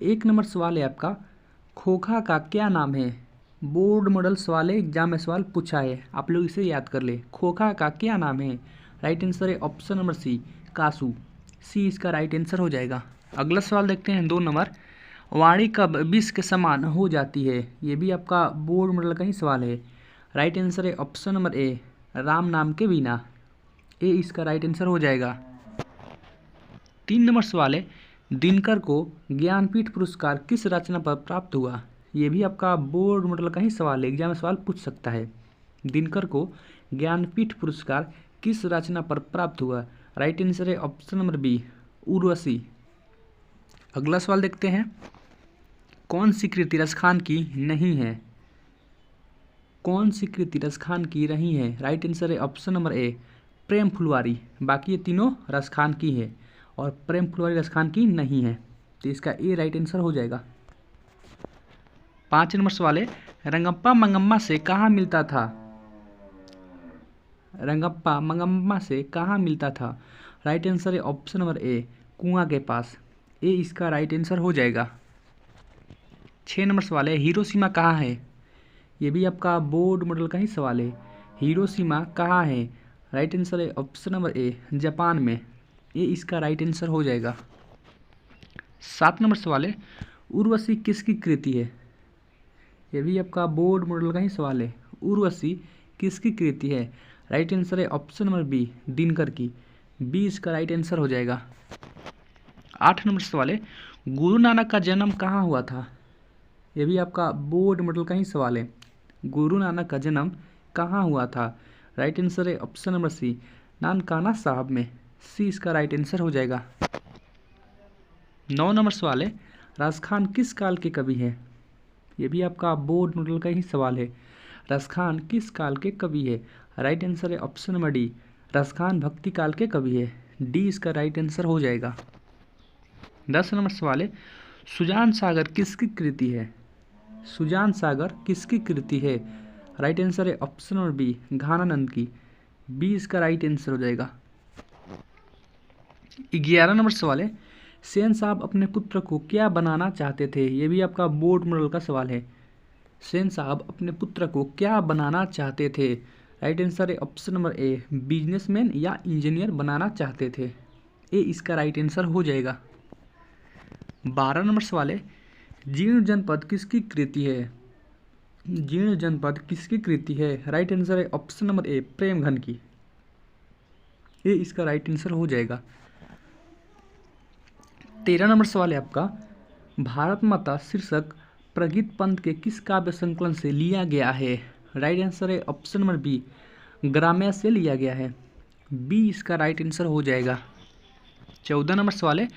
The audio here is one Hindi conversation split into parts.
1 नंबर सवाल है आपका, खोखा का क्या नाम है? बोर्ड मॉडल सवाल है, एग्जाम में सवाल पूछा है, आप लोग इसे याद कर ले। खोखा का क्या नाम है? राइट आंसर है ऑप्शन नंबर सी, कासू। सी इसका राइट आंसर हो जाएगा। अगला सवाल देखते हैं 2 नंबर, वाणी कब विष के समान हो जाती है? ये भी आपका बोर्ड मॉडल का ही सवाल है। राइट आंसर है ऑप्शन नंबर ए, राम नाम के बिना। ए इसका राइट आंसर हो जाएगा। 3 नंबर सवाल है, दिनकर को ज्ञानपीठ पुरस्कार किस रचना पर प्राप्त हुआ? ये भी आपका बोर्ड मॉडल का ही सवाल है, एग्जाम में सवाल पूछ सकता है। दिनकर को ज्ञानपीठ पुरस्कार किस रचना पर प्राप्त हुआ? राइट आंसर है ऑप्शन नंबर बी, उर्वशी। अगला सवाल देखते हैं, कौन सी कृति रसखान की नहीं है? कौन सी कृति रसखान की नहीं है? राइट आंसर है ऑप्शन नंबर ए, प्रेम फुलवारी। बाकी ये तीनों रसखान की है और प्रेम फुलवारी रसखान की नहीं है, तो इसका ए राइट आंसर हो जाएगा। 5 नंबर सवाल है, रंगप्पा मंगम्मा से कहाँ मिलता था? रंगप्पा मंगम्मा से कहाँ मिलता था? राइट आंसर है ऑप्शन नंबर ए, कुआं के पास। ए इसका राइट आंसर हो जाएगा। 6 नंबर सवाल है, हिरोशिमा कहाँ है? ये भी आपका बोर्ड मॉडल का ही सवाल है। हिरोशिमा कहाँ है? राइट आंसर है ऑप्शन नंबर ए, जापान में। ये इसका राइट आंसर हो जाएगा। 7 नंबर सवाल है, उर्वशी किसकी कृति है? ये भी आपका बोर्ड मॉडल का ही सवाल है। उर्वशी किसकी कृति है? राइट आंसर है ऑप्शन नंबर बी, दिनकर की। बी इसका राइट आंसर हो जाएगा। 8 नंबर सवाल है, गुरु नानक का जन्म कहाँ हुआ था? यह भी आपका बोर्ड मॉडल का ही सवाल है। गुरु नानक का जन्म कहाँ हुआ था? राइट आंसर है ऑप्शन नंबर सी, नानकाना साहब में। सी इसका राइट आंसर हो जाएगा। 9 नंबर सवाल है, रसखान किस काल के कवि है? ये भी आपका बोर्ड मॉडल का ही सवाल है। रसखान किस काल के कवि है? राइट आंसर है ऑप्शन नंबर डी, रसखान भक्ति काल के कवि है। डी इसका राइट आंसर हो जाएगा। 10 नंबर सवाल है, सुजान सागर किसकी कृति है? सुजान सागर किसकी कृति है? राइट आंसर है ऑप्शन नंबर बी, घानानंद की। बी इसका राइट आंसर हो जाएगा। 11 नंबर सवाल है, सेन साहब अपने पुत्र को क्या बनाना चाहते थे? ये भी आपका बोर्ड मॉडल का सवाल है। सेन साहब अपने पुत्र को क्या बनाना चाहते थे? राइट आंसर है ऑप्शन नंबर ए, बिजनेसमैन या इंजीनियर बनाना चाहते थे। ए इसका राइट आंसर हो जाएगा। 12 नंबर सवाल है, जीर्ण जनपद किसकी कृति है? जीर्ण जनपद किसकी कृति है? राइट आंसर है ऑप्शन नंबर ए, प्रेमघन की। ये इसका राइट आंसर हो जाएगा। 13 नंबर सवाल है आपका, भारत माता शीर्षक प्रगीत पंत के किस काव्य संकलन से लिया गया है? राइट आंसर है ऑप्शन नंबर बी, ग्राम्य से लिया गया है। बी इसका राइट आंसर हो जाएगा। 14 नंबर सवाल है,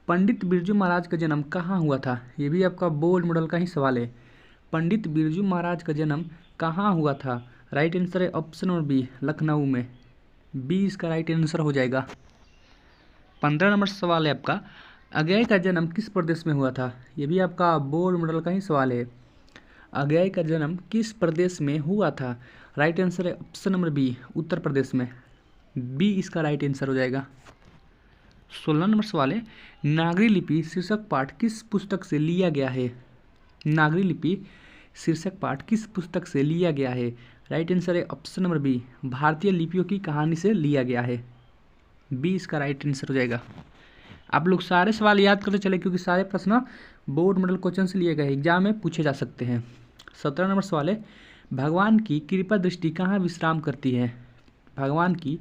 पंडित बिरजू महाराज का जन्म कहाँ हुआ था? ये भी आपका बोर्ड मॉडल का ही सवाल है। पंडित बिरजू महाराज का जन्म कहाँ हुआ था? राइट आंसर है ऑप्शन नंबर बी, लखनऊ में। बी इसका राइट आंसर हो जाएगा। 15 नंबर सवाल है आपका, अगेय का जन्म किस प्रदेश में हुआ था? ये भी आपका बोर्ड मॉडल का ही सवाल है। अगेय का जन्म किस प्रदेश में हुआ था? राइट आंसर है option number B, Uttar Pradesh में। बी इसका राइट आंसर हो जाएगा। 16 नंबर सवाल है, नागरी लिपि शीर्षक पाठ किस पुस्तक से लिया गया है? नागरी लिपि शीर्षक पाठ किस पुस्तक से लिया गया है? राइट आंसर है ऑप्शन नंबर बी, भारतीय लिपियों की कहानी से लिया गया है। बी इसका राइट आंसर हो जाएगा। आप लोग सारे सवाल याद करते चले, क्योंकि सारे प्रश्न बोर्ड मॉडल क्वेश्चन से लिए गए, एग्जाम में पूछे जा सकते हैं। 17 नंबर सवाल है, भगवान की कृपा दृष्टि कहाँ विश्राम करती है? भगवान की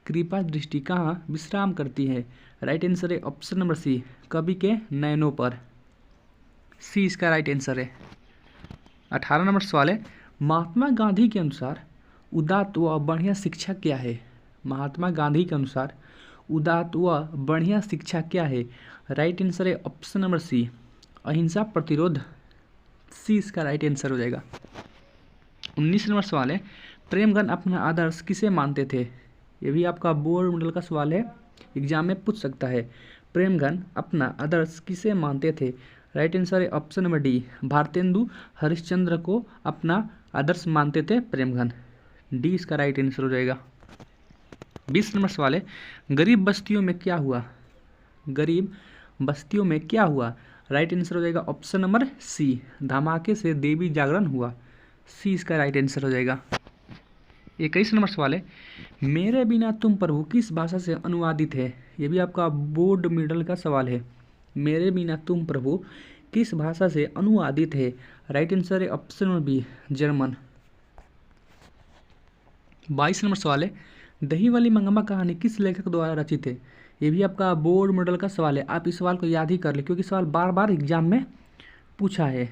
कृपा दृष्टि कहाँ विश्राम करती है? राइट आंसर है ऑप्शन नंबर सी, कवि के नयनों पर। सी इसका राइट आंसर है। 18 नंबर सवाल है, महात्मा गांधी के अनुसार उदात्त व बढ़िया शिक्षा क्या है? महात्मा गांधी के अनुसार उदात्त व बढ़िया शिक्षा क्या है? राइट आंसर है ऑप्शन नंबर सी, अहिंसा प्रतिरोध। सी इसका राइट आंसर हो जाएगा। 19 नंबर सवाल है, प्रेमगन अपना आदर्श किसे मानते थे? ये भी आपका बोर्ड मॉडल का सवाल है, एग्जाम में पूछ सकता है। प्रेमगन अपना आदर्श किसे मानते थे? राइट आंसर है option number D, Bharatendu Harishchandra को अपना आदर्श मानते थे प्रेमगन। डी इसका राइट आंसर हो जाएगा। 20 नंबर सवाल है, गरीब बस्तियों में क्या हुआ? गरीब बस्तियों में क्या हुआ? राइट आंसर हो जाएगा ऑप्शन नंबर सी, धमाके से देवी जागरण हुआ। सी इसका राइट आंसर हो जाएगा। 21 नंबर सवाल है, मेरे बिना तुम प्रभु किस भाषा से अनुवादित है। ये भी आपका बोर्ड मिडल का सवाल है। मेरे बिना तुम प्रभु किस भाषा से अनुवादित है। राइट आंसर है ऑप्शन नंबर बी, जर्मन। 22 नंबर सवाल है, दही वाली मंगम्मा कहानी किस लेखक द्वारा रचित है। ये भी आपका बोर्ड मॉडल का सवाल है। आप इस सवाल को याद ही कर ले क्योंकि सवाल बार बार एग्जाम में पूछा है।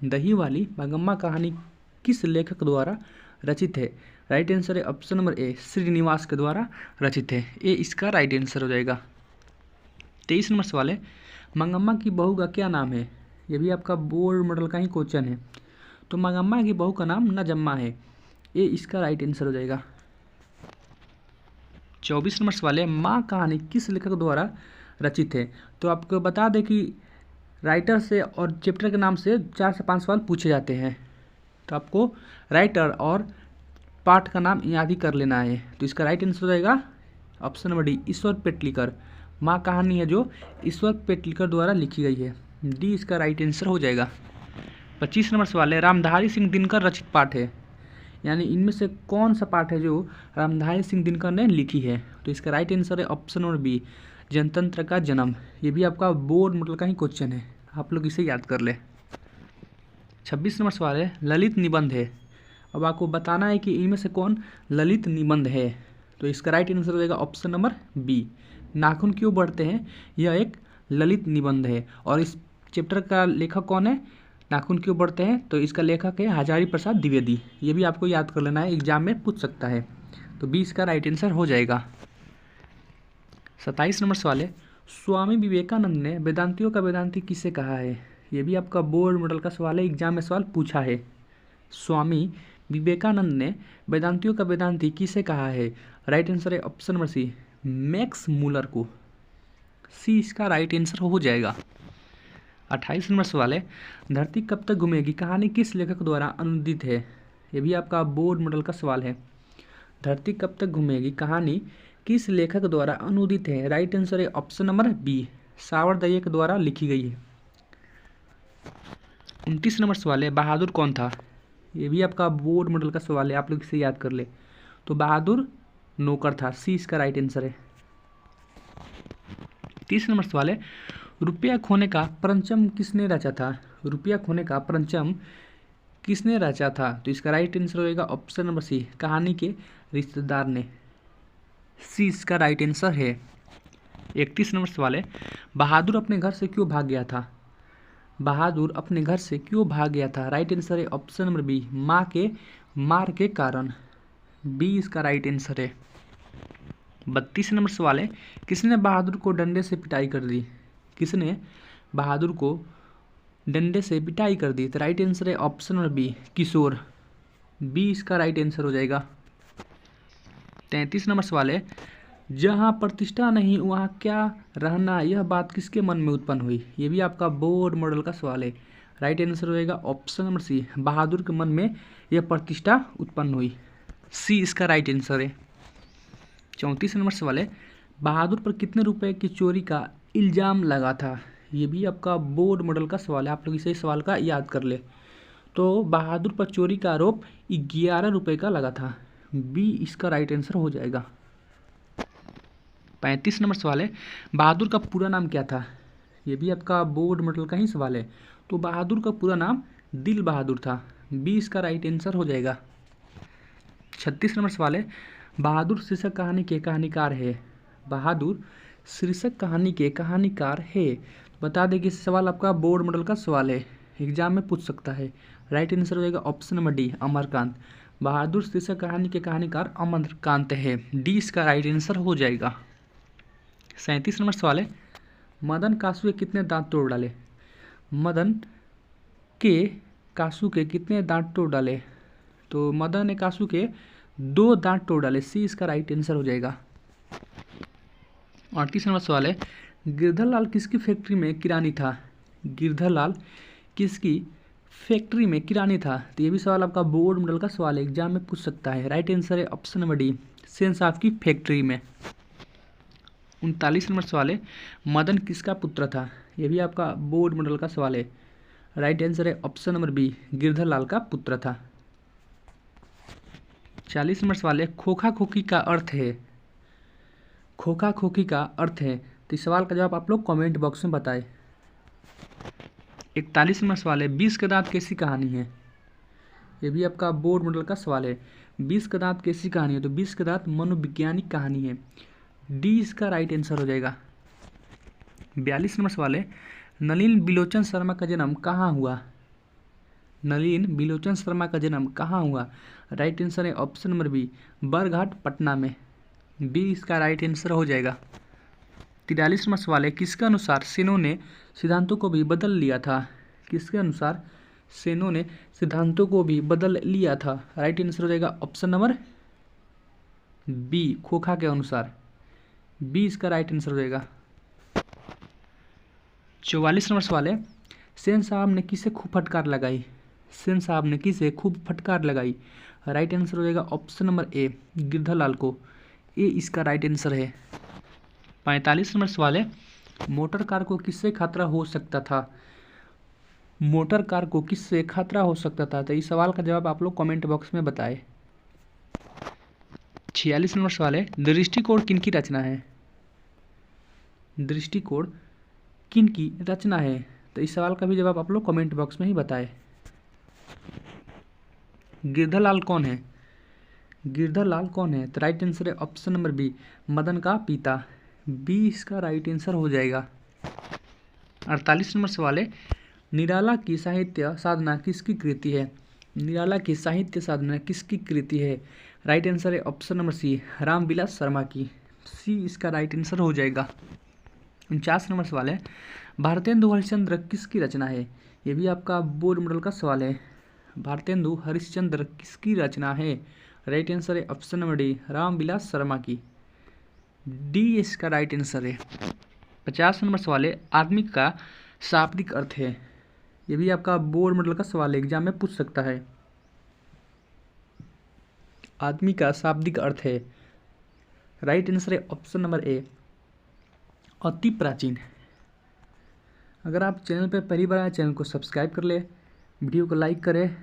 दही वाली मंगम्मा कहानी किस लेखक द्वारा रचित है। राइट आंसर है ऑप्शन नंबर ए, श्रीनिवास के द्वारा रचित है। ए इसका राइट आंसर हो जाएगा। 23 नंबर सवाल है, मंगम्मा की बहू का क्या नाम है। ये भी आपका बोर्ड मॉडल का ही क्वेश्चन है। तो मंगम्मा की बहू का नाम नजम्मा है। ए इसका राइट आंसर हो जाएगा। 24 नंबर सवाल है, माँ कहानी किस लेखक द्वारा रचित है। तो आपको बता दें कि राइटर से और चैप्टर के नाम से 4 से 5 सवाल पूछे जाते हैं। तो आपको राइटर और पाठ का नाम याद ही कर लेना है। तो इसका राइट आंसर हो जाएगा ऑप्शन नंबर डी, ईश्वर पेटलिकर। माँ कहानी है जो ईश्वर पेटलिकर द्वारा लिखी गई है। डी इसका राइट आंसर हो जाएगा। 25 नंबर सवाल है, रामधारी सिंह दिनकर रचित पाठ है। यानी इनमें से कौन सा पाठ है जो रामधारी सिंह दिनकर ने लिखी है। तो इसका राइट आंसर है ऑप्शन नंबर बी, जनतंत्र का जन्म। ये भी आपका बोर्ड मॉडल का ही क्वेश्चन है, आप लोग इसे याद कर ले। 26 नंबर सवाल है, ललित निबंध है। अब आपको बताना है कि इनमें से कौन ललित निबंध है। तो इसका राइट आंसर हो जाएगा ऑप्शन नंबर बी, नाखून क्यों बढ़ते हैं। यह एक ललित निबंध है। और इस चैप्टर का लेखक कौन है, नाखून क्यों बढ़ते हैं। तो इसका लेखक है हजारी प्रसाद द्विवेदी। ये भी आपको याद कर लेना है, एग्जाम में पूछ सकता है। तो बी इसका राइट आंसर हो जाएगा। 27 नंबर सवाल है, स्वामी विवेकानंद ने वेदांतियों का वेदांती किसे कहा है। ये भी आपका बोर्ड मॉडल का सवाल है, एग्जाम में सवाल पूछा है। स्वामी विवेकानंद ने वेदांतियों का वेदांती किसे कहा है। राइट आंसर है option number C, Max Muller को। सी इसका राइट आंसर हो जाएगा। 28 नंबर सवाल है, धरती कब तक घूमेगी कहानी किस लेखक द्वारा अनुदित है। यह भी आपका बोर्ड मॉडल का सवाल है। धरती कब तक घूमेगी कहानी किस लेखक द्वारा अनुदित है। राइट आंसर है ऑप्शन नंबर बी, सावरदत्त के द्वारा लिखी गई है। 29 नंबर सवाल है, बहादुर कौन था। ये भी आपका बोर्ड मॉडल का सवाल है, आप लोग इसे याद कर ले। तो बहादुर नौकर था। सी इसका राइट आंसर है। 30 नंबर सवाल है, रुपया खोने का पंचम किसने रचा था। रुपया खोने का पंचम किसने रचा था। तो इसका राइट आंसर होगा ऑप्शन नंबर सी, कहानी के रिश्तेदार ने। सी इसका राइट आंसर है। 31 नंबर सवाल है, बहादुर अपने घर से क्यों भाग गया था। बहादुर अपने घर से क्यों भाग गया था। राइट आंसर है ऑप्शन नंबर बी, माँ के मार के कारण। बी इसका राइट आंसर है। 32 नंबर सवाल है, किसने बहादुर को डंडे से पिटाई कर दी। किसने बहादुर को डंडे से पिटाई कर दी। तो राइट आंसर है ऑप्शन नंबर बी, किशोर। बी इसका राइट आंसर हो जाएगा। 33 नंबर सवाल है, जहाँ प्रतिष्ठा नहीं वहाँ क्या रहना, यह बात किसके मन में उत्पन्न हुई। ये भी आपका बोर्ड मॉडल का सवाल है। राइट आंसर हो जाएगा ऑप्शन नंबर सी, बहादुर के मन में यह प्रतिष्ठा उत्पन्न हुई। सी इसका राइट आंसर है। 34 नंबर सवाल है, बहादुर पर कितने रुपए की चोरी का इल्ज़ाम लगा था। ये भी आपका बोर्ड मॉडल का सवाल है, आप लोग इसे सवाल का याद कर ले। तो बहादुर पर चोरी का आरोप 11 रुपये का लगा था। बी इसका राइट आंसर हो जाएगा। 35 नंबर सवाल है, बहादुर का पूरा नाम क्या था। ये भी आपका बोर्ड मॉडल का ही सवाल है। तो बहादुर का पूरा नाम दिल बहादुर था। बी इसका राइट आंसर हो जाएगा। 36 नंबर सवाल है, बहादुर शीर्षक कहानी के कहानीकार है। बहादुर शीर्षक कहानी के कहानीकार है। बता दें कि सवाल आपका बोर्ड मॉडल का सवाल है, एग्जाम में पूछ सकता है। राइट आंसर हो जाएगा ऑप्शन नंबर डी, अमरकांत। बहादुर शीर्षक कहानी के कहानीकार अमरकांत है। डी इसका राइट आंसर हो जाएगा। 37 नंबर सवाल है, मदन कासू के कितने दांत तोड़ डाले। मदन के कासू के कितने दांत तोड़ डाले। तो मदन ने कासू के 2 दांत तोड़ डाले। सी इसका राइट आंसर हो जाएगा। 38 नंबर सवाल है, गिरधरलाल किसकी फैक्ट्री में किरानी था। गिरधरलाल किसकी फैक्ट्री में किरानी था। तो ये भी सवाल आपका बोर्ड मॉडल का सवाल है, एग्जाम में पूछ सकता है। राइट आंसर है ऑप्शन नंबर डी, सेन साहब की फैक्ट्री में। 39 नंबर सवाल है, मदन किसका पुत्र था। ये भी आपका बोर्ड मॉडल का सवाल है। राइट आंसर है ऑप्शन नंबर बी, गिरधर लाल का पुत्र था। 40 नंबर सवाल है, खोखा खोखी का अर्थ है। खोखा खोखी का अर्थ है, तो इस सवाल का जवाब आप लोग कमेंट बॉक्स में बताएं। 41 नंबर सवाल है, 20 के दांत कैसी कहानी है। ये भी आपका बोर्ड मॉडल का सवाल है। 20 के दांत कैसी कहानी है, तो 20 के दांत मनोवैज्ञानिक कहानी है। डी इसका राइट आंसर हो जाएगा। 42 नंबर सवाल है, नलिन बिलोचन शर्मा का जन्म कहाँ हुआ। नलिन बिलोचन शर्मा का जन्म कहाँ हुआ। राइट आंसर है option number B, Barghat Patna में। बी इसका राइट आंसर हो जाएगा। 43 नंबर सवाल है, किसके अनुसार सेनों ने सिद्धांतों को भी बदल लिया था। किसके अनुसार सेनों ने सिद्धांतों को भी बदल लिया था। राइट आंसर हो जाएगा ऑप्शन नंबर बी, खोखा के अनुसार। बी इसका राइट आंसर हो जाएगा। 44 नंबर सवाल है, सेन साहब ने किसे खूब फटकार लगाई। सेन साहब ने किसे खूब फटकार लगाई। राइट आंसर हो जाएगा ऑप्शन नंबर ए, गिरधर लाल को। ए इसका राइट आंसर है। 45 नंबर सवाल है, मोटर कार को किससे खतरा हो सकता था। मोटर कार को किससे खतरा हो सकता था, तो इस सवाल का जवाब आप लोग कमेंट बॉक्स में बताएं। 46 नंबर सवाल है, दृष्टिकोण किनकी रचना है। दृष्टिकोण किनकी रचना है, तो इस सवाल का भी जवाब आप लोग कमेंट बॉक्स में ही बताएं। गिरधर लाल कौन है। गिरधर लाल कौन है, तो राइट आंसर है ऑप्शन नंबर बी, मदन का पिता। बी इसका राइट आंसर हो जाएगा। 48 नंबर सवाल है, निराला की साहित्य साधना किसकी कृति है। निराला की साहित्य साधना किसकी कृति है। राइट आंसर है option number C, Ramvilas Sharma की। सी इसका राइट आंसर हो जाएगा। 49 नंबर सवाल है, भारतेंदु हरिश्चंद्र किसकी रचना है। ये भी आपका बोर्ड मॉडल का सवाल है। भारतेंदु हरिश्चंद्र किसकी रचना है। राइट आंसर है option number D, Ramvilas Sharma की। डी इसका राइट आंसर है। 50 नंबर सवाल है, आदमी का शाब्दिक अर्थ है। ये भी आपका बोर्ड मॉडल का सवाल है, एग्जाम में पूछ सकता है। आदमी का शाब्दिक अर्थ है। राइट आंसर है ऑप्शन नंबर ए, अति प्राचीन। अगर आप चैनल पर पहली बार आए, चैनल को सब्सक्राइब कर ले, वीडियो को लाइक करें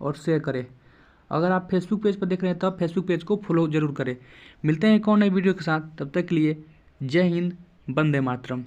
और शेयर करें। अगर आप फेसबुक पेज पर देख रहे हैं तब फेसबुक पेज को फॉलो जरूर करें। मिलते हैं एक और नई वीडियो के साथ, तब तक के लिए जय हिंद, वंदे मातरम।